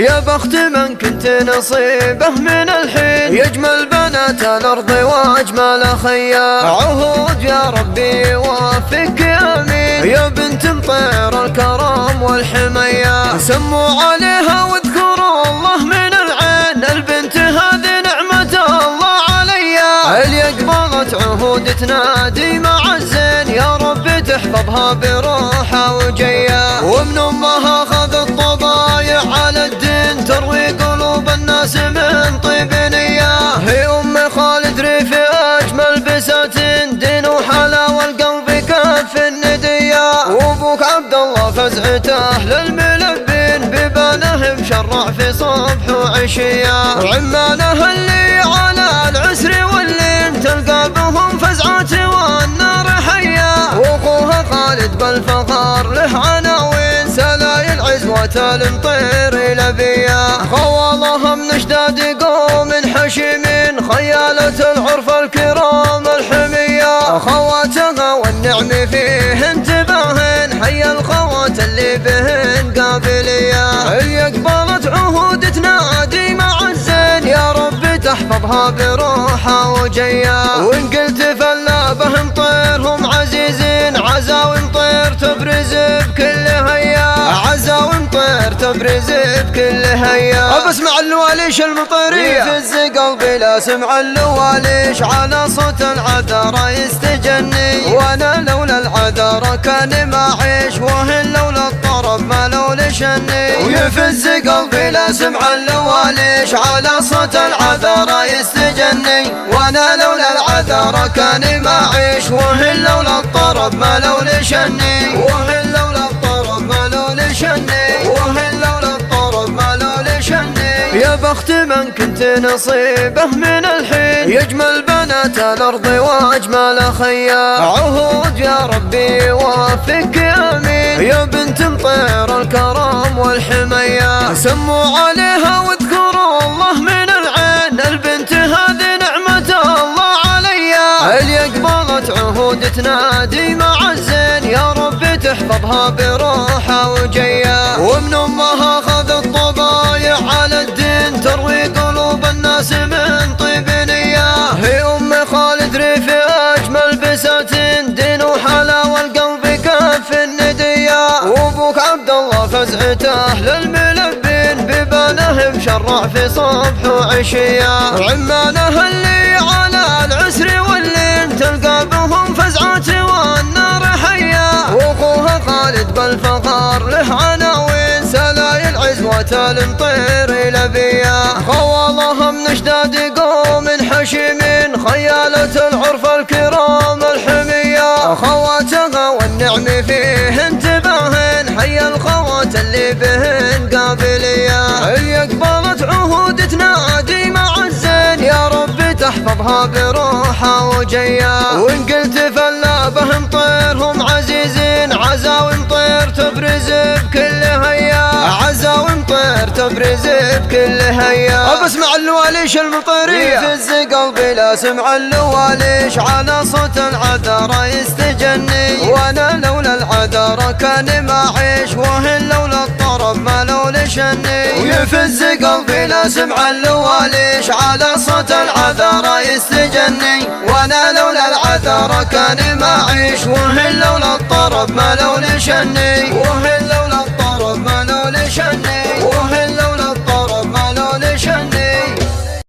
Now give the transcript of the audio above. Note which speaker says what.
Speaker 1: يا بخت من كنت نصيبه من الحين، يجمل بنات الأرض وأجمل خيا، عهود يا ربي وافق امين، يا بنت مطير الكرم والحمية، سموا عليها واذكروا الله من العين، البنت هذه نعمة الله عليا، اللي قبضت عهود تنادي مع الزين، يا رب تحفظها بروحها وجيا، ومن امها خذ الطبايع على الدين، تروي قلوب الناس من طيب نية، هي ام خالد ريف اجمل بساتين، دين وحلاوة القلب كف الندية، وابوك عبد الله فزعته للملبين، ببانه مشرع في صبح وعشية، وعمانه اللي على العسر واللين، تلقى بهم فزعات والنار حية، واخوها خالد بالفخار له عناوين، سلايل عزوة المطير لبية، خوالهم نشداد قوم حشيمين، خيالة العرف الكرام الحمية، خواتها والنعم فيه انتباهن، حي الخوات اللي بهن قابلية، اللي قبلت عهود تنادي مع الزين، يا رب تحفظها بروحها وجيا، وان قلت فلا بهم طيرهم عزيزين، عزاوي مطير تبرز بكل هيا، عزاوي مطير تبرز بكل هيا، بسمع اللواليش المطيرية، يفز قلبي لا سمع اللواليش، على صوت العذارى يستجني، وانا لولا العذارى كان ما عيش، وهن لولا الطرب ما لولا شني، ويفز قلبي لا سمع اللواليش، على صوت العذارى يستجني، وانا لولا العذارى كان ما عيش، وهن لولا الطرب ما لولا شني، وهن لولا الطرب ما لولا شني، وهن لولا الطرب ما لولا شني، يا بخت من كنت نصيبه من الحين، يجمل بنات الأرض وأجمل خيا، عهود يا ربي وافق امين، يا بنت مطير الكرم والحمية، سموا عليها واذكروا الله من العين، البنت هذه نعمة الله عليا، اللي قبضت عهود تنادي مع الزين، يا رب تحفظها بروحها وجيا، ومن امها خذ الطبايع على الدين، تروي قلوب الناس من طيب نية، هي ام خالد ريف اجمل بساتين، دين وحلاوة القلب كف الندية، وابوك عبد الله فزعته للملبين، ببانه مشرع في صبح وعشية، وعمانه اللي على العسر واللين، تلقى بهم فزعات والنار حية، واخوها خالد بالفخار له عناوين، سلايل عزوة المطير لبية، خوالهم نشداد قوم حشيمين، خيالة العرف الكرام الحمية، خواتها والنعم فيه انتباهن، حي الخوات اللي بهن قابلية، اللي قبلت عهود تنادي مع الزين، يا رب تحفظها بروحها وجيا، وان قلت فلا بهم طيرهم عزيزين، عزاوي مطير تبرز بكل هيا، عزاوي مطير تبرز بكل هيا، بسمع اللواليش المطيرية، يفز قلبي لا سمع اللواليش، على صوت العذارى يستجني، وانا لولا العذارى كان ما عيش، وهن لولا الطرب ما لولا شني، ويفز قلبي لا سمع اللواليش، على صوت العذارى يستجني، وانا لولا العذارى كان ما عيش، وهن لولا الطرب ما لولا شني، وهن لولا الطرب ما لولا شني.